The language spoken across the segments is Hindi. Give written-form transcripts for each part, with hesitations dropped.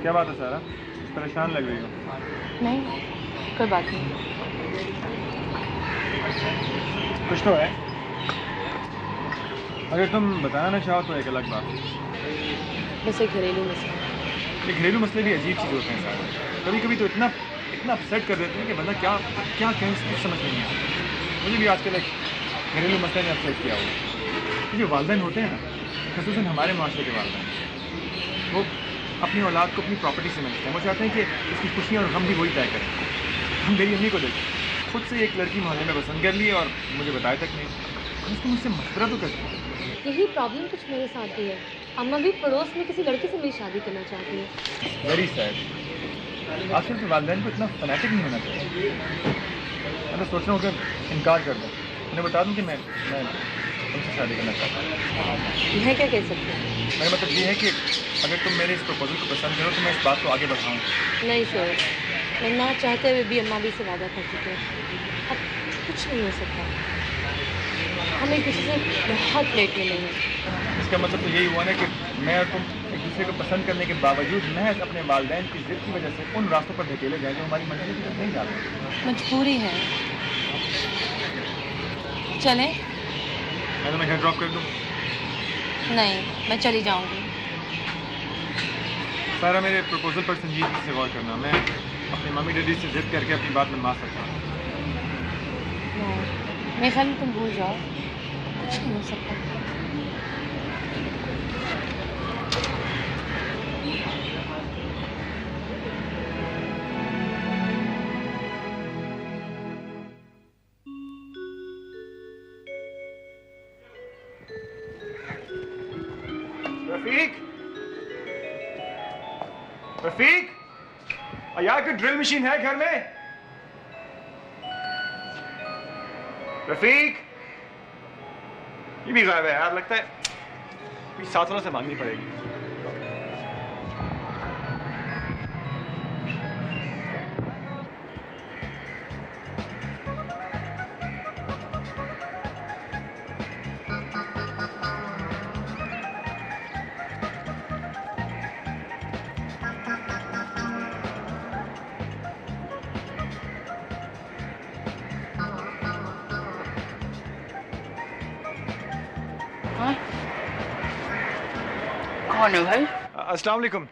क्या बात है सारा, परेशान लग रही हो? नहीं, कोई बात नहीं। कुछ तो है। अगर तुम बताना ना चाहो तो एक अलग बात। बस एक घरेलू मसला। ये घरेलू मसले भी अजीब चीज़ होते हैं सारे। कभी कभी तो इतना अपसेट कर देते हैं कि बंदा क्या क्या कहें कुछ समझ नहीं आता। मुझे भी आजकल एक घरेलू मसले ने अपसेट किया हुआ। ये जो वालिदैन होते हैं ना, ख़ुसूसन हमारे माशरे के वालिदैन, वो अपनी औलाद को अपनी प्रॉपर्टी समझते हैं। वो चाहते हैं कि उसकी खुशियाँ और गम भी वही तय करें। हम मेरी अम्मी को देखें, खुद से एक लड़की मोहल्ले में पसंद कर ली और मुझे बताया तक नहीं। उसको मुझसे मशवरा तो करती है। यही प्रॉब्लम कुछ मेरे साथ भी है। अम्मा भी पड़ोस में किसी लड़के से मेरी शादी करना चाहती है। Very sad. आजकल के वालिदैन को इतना फैनेटिक नहीं होना चाहिए। मैं तो सोच रहा हूँ कि इनकार कर दूँ, उन्हें बता दूँ कि मैं तुमसे शादी करना चाहता हूँ। मैं क्या कह सकती हूँ? मेरा मतलब ये है कि अगर तुम मेरे इस प्रपोजल को पसंद करो तो मैं इस बात को आगे बढ़ाऊँ। नहीं सर, मैं ना चाहते हुए भी अम्मा भी से वादा कर चुके हैं। अब कुछ नहीं हो सकता। हम एक दूसरे से बहुत लेट में नहीं हैं। इसका मतलब तो यही हुआ ना कि मैं और तुम एक दूसरे को पसंद करने के बावजूद महज अपने वालिदैन की जिद की वजह से उन रास्तों पर धकेले जाए जो हमारी मंजिल की तरफ नहीं जाते। मजबूरी है। चलें? मैं तुम्हें घर ड्रॉप कर दूँ? नहीं, मैं चली जाऊंगी। सारा मेरे प्रपोजल पर संजीदगी से गौर करना। मैं अपनी मम्मी डैडी से जिद करके अपनी बात मनवा सकता हूँ। मेरे ख्याल में तुम भूल जाओ, कुछ नहीं हो सकता। रफीक, रफीक, यार कोई ड्रिल मशीन है घर में? रफीक, ये भी गायब है यार। लगता है कोई साथ वालों से मांगनी पड़ेगी। कौन है भाई? अस्सलाम वालेकुम।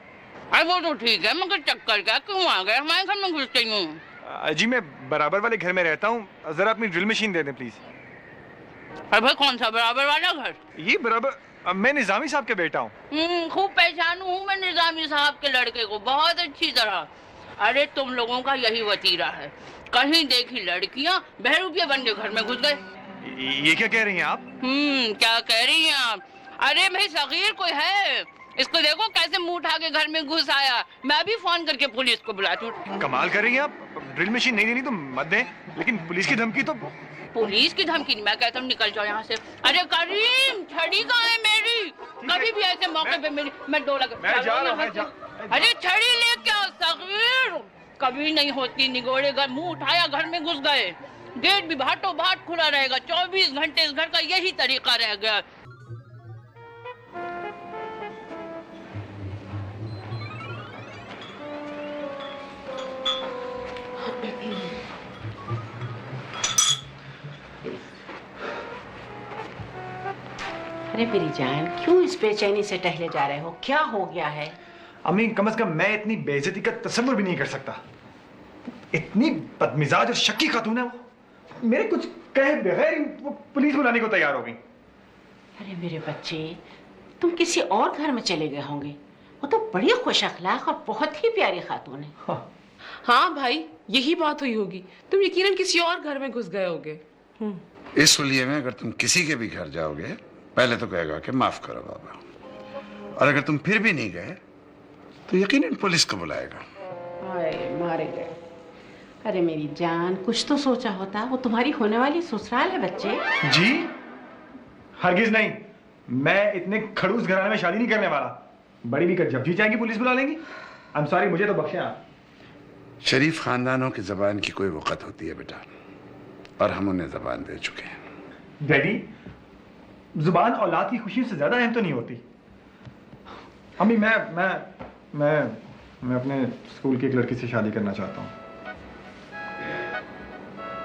अरे वो तो ठीक है, मगर चक्कर क्या, क्यों आ गए? हमारे घर में घुसते ही हूँ। जी मैं बराबर वाले घर में रहता हूँ, जरा अपनी ड्रिल मशीन दे दें प्लीज। अरे भाई कौन सा बराबर वाला घर? ये बराबर, मैं निजामी साहब के बेटा हूँ। खूब पहचानू हूँ मैं निजामी साहब के लड़के को बहुत अच्छी तरह। अरे तुम लोगों का यही वतीरा है, कहीं देखी लड़कियाँ बहरूपिया बन के घर में घुस गए। ये क्या कह रही हैं आप? क्या कह रही हैं आप? अरे भाई सगीर कोई है, इसको देखो कैसे मुंह उठा के घर में घुस आया। मैं भी फोन करके पुलिस को बुलाती हूँ। कमाल कर रही हैं आप। ड्रिल मशीन नहीं देनी तो मत दें, लेकिन पुलिस की धमकी तो। पुलिस की धमकी नहीं, मैं कहता हूँ निकल जाओ यहाँ से। अरे करीम, छड़ी कहाँ है मेरी? कभी भी ऐसे मौके पे मेरी मैं डोला अरे छड़ी ले क्या सगीर? कभी नहीं होती निगोड़े घर, मुंह उठाया घर में घुस गए। गेट भी भाटो भाट खुला रहेगा 24 घंटे। इस घर का यही तरीका रह गया। अरे मेरी जान, क्यों इस बेचैनी से टहले जा रहे हो? क्या हो गया है? अम्मी कम से कम मैं इतनी बेइज्जती का तसव्वुर भी नहीं कर सकता। इतनी बदमिजाज और शक्की खातून है वो, मेरे कुछ कहे बगैर वो पुलिस बुलाने को तैयार हो गई। अरे मेरे बच्चे, तुम किसी और घर में चले गए होंगे। वो तो बड़ी खुश अखलाक और बहुत ही प्यारी खातून है। हाँ भाई, यही बात हुई होगी। तुम यकीनन किसी और घर में घुस गए होगे। इस हुलिये में अगर तुम किसी के भी घर जाओगे, पहले तो कहेगा कि माफ करो बाबा, और अगर तुम फिर भी नहीं गए तो यकीनन पुलिस को बुलाएगा। अरे मारे गए। अरे मेरी जान, कुछ तो सोचा होता। वो तुम्हारी होने वाली ससुराल है बच्चे। जी हरगिज नहीं, मैं इतने खड़ूस घराने में शादी नहीं करने वाला। बड़ी भी कर जब जी चाहेंगी पुलिस बुला लेंगी। आई एम सॉरी, मुझे तो बख्शे आप। शरीफ खानदानों की जबान की कोई वक़्त होती है बेटा, और हम उन्हें जबान दे चुके हैं। डैडी, जुबान औलाद की खुशी से ज्यादा अहम तो नहीं होती। अम्मी मैं मैं अपने स्कूल की एक लड़की से शादी करना चाहता हूँ।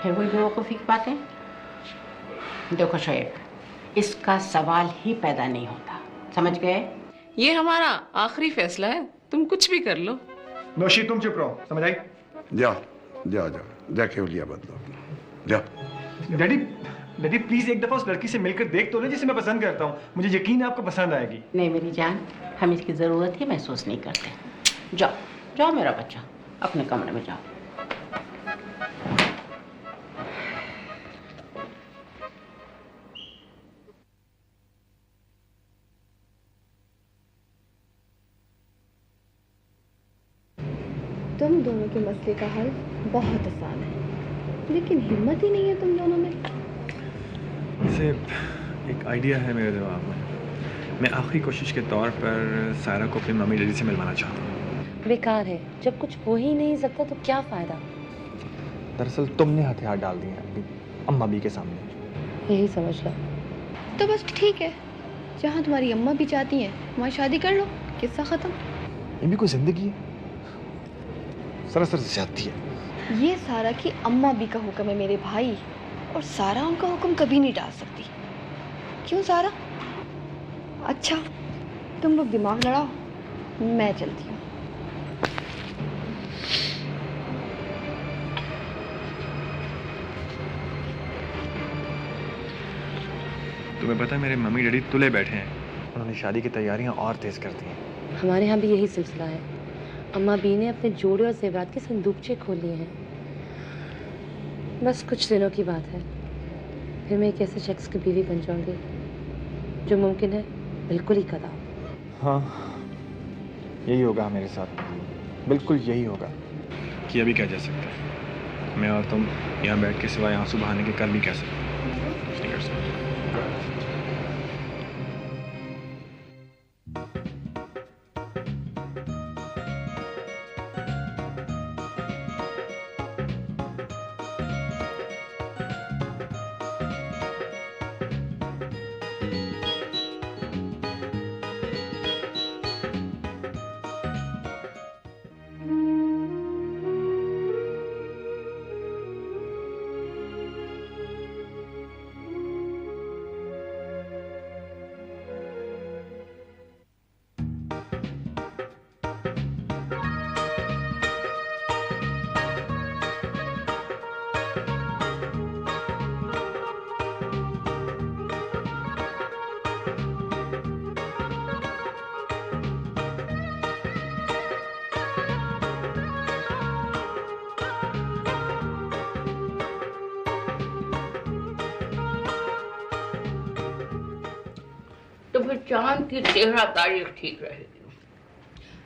फिर वही बेवकूफ़ी की बातें। देखो शोएब, इसका सवाल ही पैदा नहीं होता, समझ गए? ये हमारा आखिरी फैसला है, तुम कुछ भी कर लो। नौशी तुम चुप रहो, समझ आई? जाओ जाओ जाओ, जाके हुलिया बदलो, जाओ। डैडी डैडी प्लीज एक दफा उस लड़की से मिलकर देख तो ले जिसे मैं पसंद करता हूँ। मुझे यकीन है आपको पसंद आएगी। नहीं मेरी जान, हम इसकी ज़रूरत ही महसूस नहीं करते। जाओ जाओ मेरा बच्चा, अपने कमरे में जाओ। तुम दोनों के मसले का हल बहुत आसान है, लेकिन हिम्मत ही नहीं है तुम दोनों में। वैसे एक आइडिया है मेरे दिमाग में। मैं आखिरी कोशिश के तौर पर सायरा को अपनी मम्मी डैडी से मिलवाना चाहता हूँ। बेकार है, जब कुछ हो ही नहीं सकता तो क्या फ़ायदा। दरअसल तुमने हथियार डाल दिए हैं अपनी अम्मा भी के सामने। यही समझ लो। तो बस ठीक है, जहाँ तुम्हारी अम्मा भी चाहती हैं वहाँ शादी कर लो, किस्सा ख़त्म। ये भी कोई जिंदगी है? सरासर ज्यादती है। ये सारा की अम्मा भी का हुक्म है मेरे भाई, और सारा उनका हुक्म कभी नहीं डाल सकती। क्यों सारा? अच्छा तुम लोग दिमाग लड़ाओ, मैं चलती हूँ। तुम्हें पता है मेरे मम्मी डैडी तुले बैठे हैं, उन्होंने शादी की तैयारियां और तेज कर दी हैं। हमारे यहाँ भी यही सिलसिला है। अम्मा बी ने अपने जोड़े और जेवरात के संदूकचे खोल लिए हैं। बस कुछ दिनों की बात है, फिर मैं एक ऐसे शख्स की बीवी बन जाऊंगी जो मुमकिन है बिल्कुल ही कदा। हाँ यही होगा मेरे साथ, बिल्कुल यही होगा। कि अभी क्या जा सकता है, मैं और तुम यहाँ बैठ के सिवाय आंसू बहाने के कर भी क्या सकते, कुछ नहीं कर सकते। तो फिर चांद की 13 तारीख ठीक रहेगी।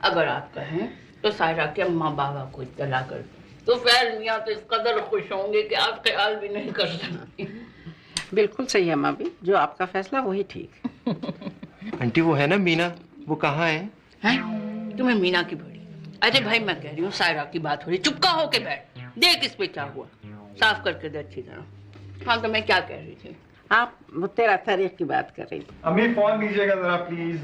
अगर आप कहें तो सायरा के अम्मा बाबा को इत्तला कर, तो फैल मियाँ तो इस कदर खुश होंगे कि आप ख्याल भी नहीं कर सकती। बिल्कुल सही है अम्मा भी, जो आपका फैसला वही ठीक। आंटी वो है ना मीना, वो कहाँ है? हैं? तुम्हें मीना की बड़ी? अरे भाई मैं कह रही हूँ सायरा की बात हो रही, चुपका होके बैठ, देख इस पे क्या हुआ, साफ करके दे अच्छी तरह। हाँ तो मैं क्या कह रही थी? आप वो 13 तारीख की बात कर रही थी। अम्मी फोन लीजिएगा जरा प्लीज।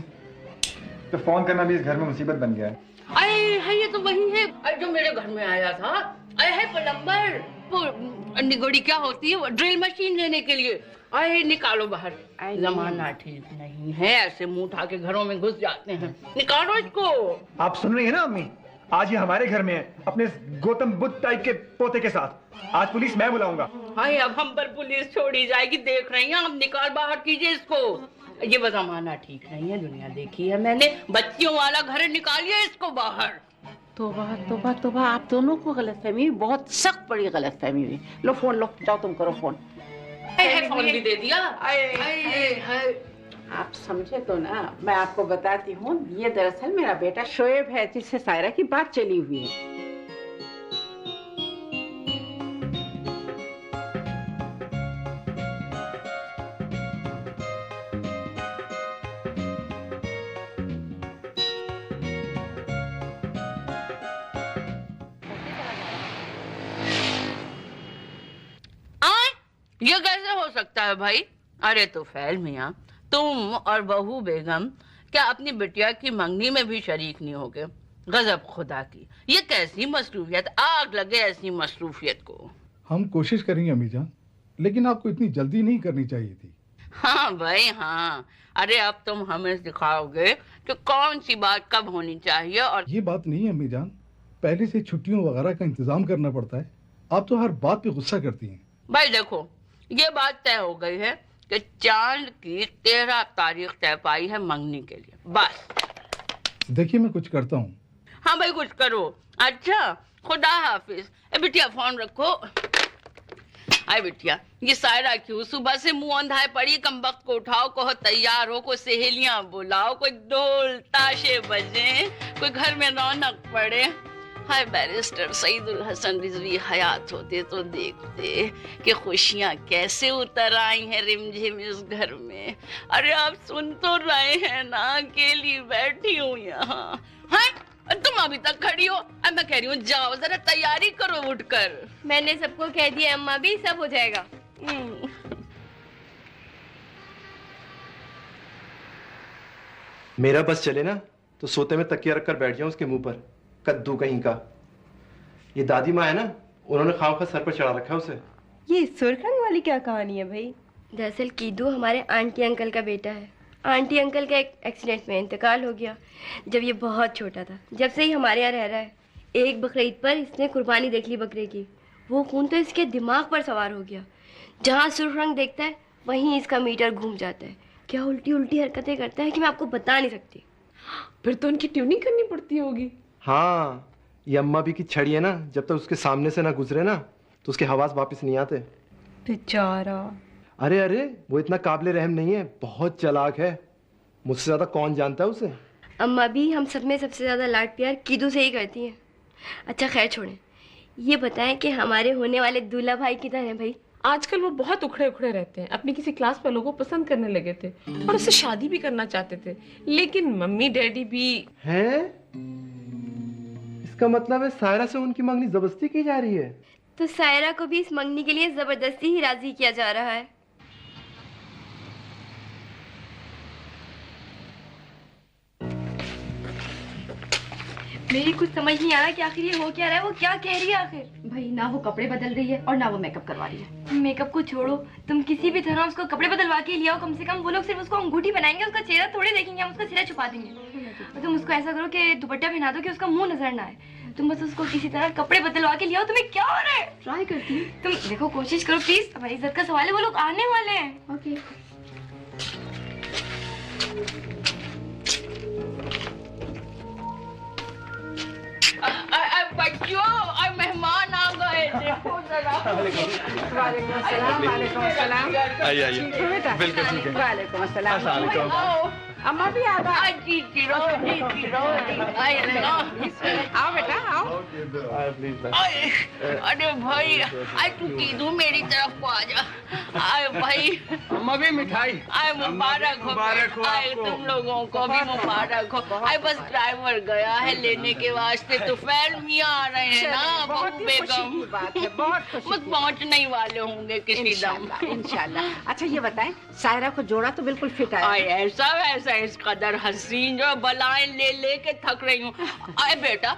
तो फोन करना भी इस घर में मुसीबत बन गया है। अरे है ये तो वही है जो मेरे घर में आया था। अरे है प्लम्बर, वो निगोड़ी क्या होती है, वो ड्रिल मशीन लेने के लिए। अरे निकालो बाहर, जमाना ठीक नहीं है, ऐसे मुंह उठा के घरों में घुस जाते हैं, निकालो इसको। आप सुन रही है ना अम्मी, आज ये हमारे घर में है अपने गौतम बुद्ध टाइप के पोते के साथ। आज पुलिस मैं बुलाऊंगा। हाय अब हम पर पुलिस छोड़ी जाएगी, देख रही हैं, अब निकाल बाहर कीजिए इसको। ये जमाना ठीक नहीं है, दुनिया देखी है मैंने, बच्चियों वाला घर, निकालिए इसको बाहर। तोबा तोबा तोबा, आप दोनों को गलतफहमी, बहुत सख्त बड़ी गलतफहमी हुई। लो फोन लो, जाओ तुम करो फोन। फोन भी दे दिया। आप समझे तो ना, मैं आपको बताती हूँ, ये दरअसल मेरा बेटा शोएब है जिससे सायरा की बात चली हुई है। ये कैसे हो सकता है भाई? अरे तो फैल मियाँ, तुम और बहू बेगम क्या अपनी बिटिया की मंगनी में भी शरीक नहीं होगे? गजब खुदा की, ये कैसी मसरूफियत, आग लगे ऐसी मसरूफियत को। हम कोशिश करेंगे अम्मी जान, लेकिन आपको इतनी जल्दी नहीं करनी चाहिए थी। हाँ भाई हाँ, अरे अब तुम हमें सिखाओगे कि कौन सी बात कब होनी चाहिए। और ये बात नहीं है अम्मी जान, पहले से छुट्टियों वगैरह का इंतजाम करना पड़ता है। आप तो हर बात पे गुस्सा करती हैं। भाई देखो, ये बात तय हो गई है कि चांद की 13 तारीख तय पाई है मंगनी के लिए, बस। देखिए मैं कुछ करता हूँ। हाँ भाई कुछ करो। अच्छा खुदा हाफिज। ए बिटिया फोन रखो। आए बिटिया, ये सायरा क्यों सुबह से मुंह अंधाए पड़ी, कम वक्त को उठाओ, कहो तैयार हो, कोई सहेलियां बुलाओ, कोई ढोल ताशे बजे, कोई घर में रौनक पड़े। हाय बैरिस्टर सईदुल हसन रिजवी हयात होते तो देखते कि खुशियां कैसे उतर आई हैं रिमझिम इस घर में। अरे आप सुन तो रहे हैं ना, अकेली बैठी हूँ यहाँ। हाँ तुम अभी तक खड़ी हो। अब मैं कह रही हूँ जाओ जरा तैयारी करो उठकर। मैंने सबको कह दिया अम्मा भी, सब हो जाएगा। मेरा बस चले ना तो सोते में तकिया रखकर बैठ जाऊं उसके मुंह पर, कद्दू कहीं का। ये दादी माँ है ना, उन्होंने खाम खा सर पर चढ़ा रखा है उसे। ये सुरखंग वाली क्या कहानी है भाई? दरअसल कीदू हमारे आंटी अंकल का बेटा है। आंटी अंकल का एक एक्सीडेंट में इंतकाल हो गया जब ये बहुत छोटा था। जब से ही हमारे यहाँ रह रहा है। एक बकरीद पर इसने कुर्बानी देख ली बकरे की, वो खून तो इसके दिमाग पर सवार हो गया। जहाँ सुर्ख रंग देखता है वहीं इसका मीटर घूम जाता है। क्या उल्टी उल्टी हरकतें करता है कि मैं आपको बता नहीं सकती। फिर तो उनकी ट्यूनिंग करनी पड़ती होगी। हाँ, ये अम्मा भी की छड़ी है ना, जब तक उसके सामने से ना गुजरे ना तो उसके हवास वापस नहीं आते। बेचारा। अरे अरे, वो इतना काबिल रहम नहीं है, बहुत चालाक है। मुझसे ज्यादा कौन जानता है उसे। अम्मा भी हम सब में सबसे ज्यादा लाड प्यार कीदू से ही करती हैं। अच्छा खैर छोड़ें, ये बताएं कि हमारे होने वाले दूल्हा भाई किधर हैं भाई? आजकल वो बहुत उखड़े उखड़े रहते हैं। अपनी किसी क्लास वालों को पसंद करने लगे थे और उससे शादी भी करना चाहते थे, लेकिन मम्मी डैडी भी। हैं? इसका मतलब है सायरा से उनकी मंगनी जबरदस्ती की जा रही है। तो सायरा को भी इस मंगनी के लिए जबरदस्ती ही राजी किया जा रहा है। मेरी कुछ समझ नहीं आ रहा कि आखिर ये हो क्या रहा है। वो क्या कह रही है आखिर? भाई ना वो कपड़े बदल रही है और ना वो मेकअप करवा रही है। मेकअप को छोड़ो, तुम किसी भी तरह उसको कपड़े बदलवा के लियाओ। कम से कम वो लोग सिर्फ उसको अंगूठी बनाएंगे, उसका चेहरा थोड़े देखेंगे, हम उसका चेहरा छुपा देंगे। और तुम उसको ऐसा करो कि दुपट्टा पहना दो कि उसका मुंह नजर ना आए। तुम बस उसको किसी तरह कपड़े बदलवा के लियाओ। तुम्हें क्या हो रहा है? ट्राई करती हूँ। तुम देखो, कोशिश करो प्लीज। हमारी इज्जत का सवाल है, वो लोग आने वाले हैं। ओके। बच्चों मेहमान आ गए, देखो जरा। वालेकुम सलाम। आइए आइए, बिल्कुल ठीक है। वालेकुम अस्सलाम। अस्सलाम वालेकुम। अम्मा भी आ गई। जीती रहो, जीती रहो। आओ बेटा आओ। अरे भाई, आए तू कीदू मेरी तरफ को आ जा। आए भाई, अम्मा भी मिठाई। आए मुबारक हो, आए तुम लोगों को भी मुबारक हो। आए बस ड्राइवर गया है लेने के वास्ते, तो फैल मियाँ आ रहे हैं ना, बहू बेगम। बस पहुँचने ही वाले होंगे किसी दम। इंशाल्लाह। अच्छा ये बताएं, सायरा को जोड़ा तो बिल्कुल फिट आया। आए ऐसा वैसा इस कदर हसीन जो बलाएं ले ले के थक रही हूँ। आए बेटा,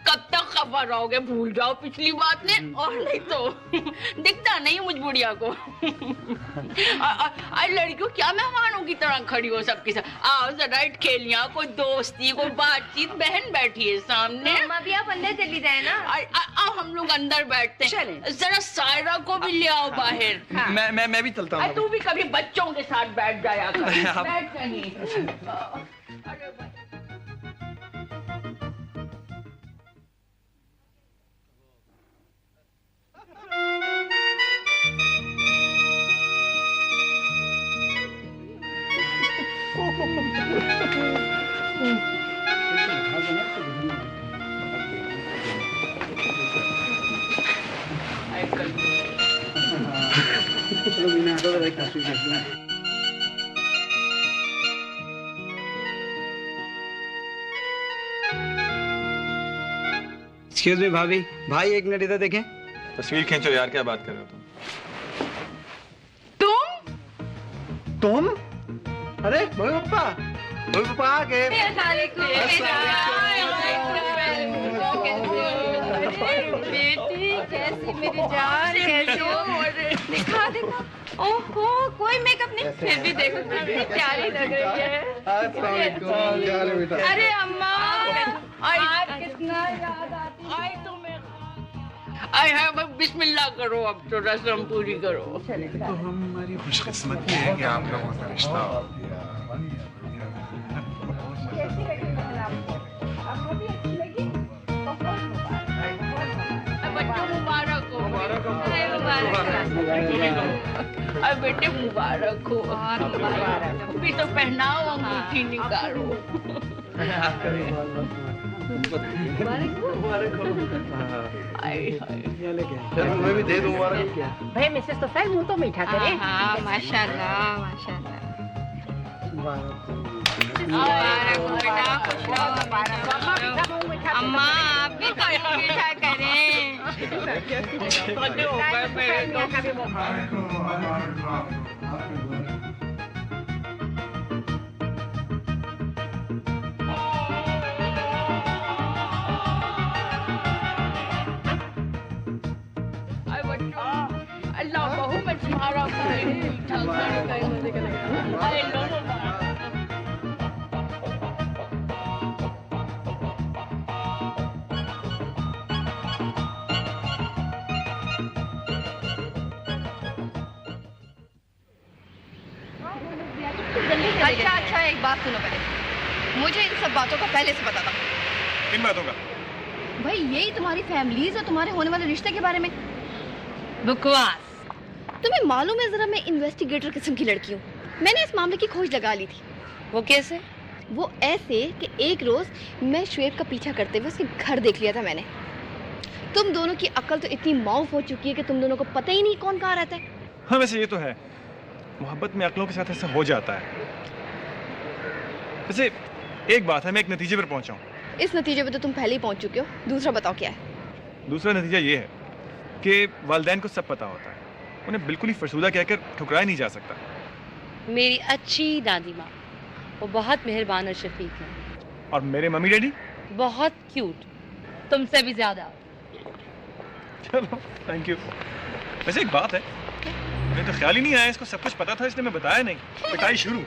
कब तक खबर रहोगे? भूल जाओ पिछली बात ने, और नहीं तो दिखता नहीं मुझ बुढ़िया को। आए लड़कियों क्या मेहमानों की तरह खड़ी हो सबके साथ। आओ जरा खेलियां, कोई दोस्ती, कोई बातचीत। बहन बैठी है सामने। अम्मा भी आप अंदर चली जाए ना। आओ हम लोग अंदर बैठते हैं। जरा सायरा को भी ले आओ बाहर। मैं भी चलता हूँ। तू भी कभी बच्चों के साथ बैठ जाया कर। बैठ कहीं। एक्सक्यूज मी भाभी, भाई एक मिनट इधर देखें। तस्वीर खींचो यार, क्या बात कर रहे हो तुम? अरे मम्मी पापा आ गए। बेटी कैसी मेरी जान, कैसी हो? दिखा दिखा। ओहो कोई मेकअप नहीं, फिर भी देखो कितनी प्यारी लग रही है। अरे अम्मा आज कितना याद आती है तुम्हें। आए हाय भाई बिस्मिल्लाह करो, अब तो रस्म पूरी करो। तो हमारी खुशकिस्मती है कि आप लोगों का रिश्ता हो गया। बच्चों मुबारक हो, अरे बेटे मुबारक हो, अभी तो पहनाओ, अंगूठी निकालो। मैं भी दे दूं मुबारक। भाई मिसेस तो फिर मुंह तो मीठा करे। हाँ माशाल्लाह माशाल्लाह। अम्मा आप भी तो मीठा करें। अल्लाह बहू में तुम्हारा भाई मीठा अच्छा अच्छा एक बात सुनो पहले, मुझे इन सब बातों का पहले से पता था। किन बातों का? भाई यही तुम्हारी फैमिलीज और तुम्हारे होने वाले रिश्ते के बारे में। बकवास। तुम्हें मालूम है जरा मैं इन्वेस्टिगेटर किस्म की लड़की हूँ। मैंने इस मामले की खोज लगा ली थी। वो कैसे? वो ऐसे कि एक रोज मैं शुएब का पीछा करते हुए उसके घर देख लिया था मैंने। तुम दोनों की अक्ल तो इतनी माऊफ हो चुकी है कि तुम दोनों को पता ही नहीं कौन कहाँ रहता है। हाँ वैसे ये तो है, मोहब्बत में अक्लों के साथ ऐसा हो जाता है। वैसे एक बात है, मैं एक नतीजे पर पहुंचा हूँ। इस नतीजे पे तो तुम पहले ही पहुंच चुके हो, दूसरा बताओ क्या है? दूसरा नतीजा ये है कि वालिदैन को सब पता होता है, उन्हें बिल्कुल ही फरसूदा कहकर ठुकराया नहीं जा सकता। मेरी अच्छी दादी माँ, वो बहुत मेहरबान और शफीक है। और मेरे मम्मी डैडी बहुत क्यूट, तुमसे भी ज्यादा। चलो थैंक यू। वैसे एक बात है, मुझे तो ख्याल ही नहीं आया, इसको सब कुछ पता था इसलिए मैं बताया नहीं। पिटाई शुरू।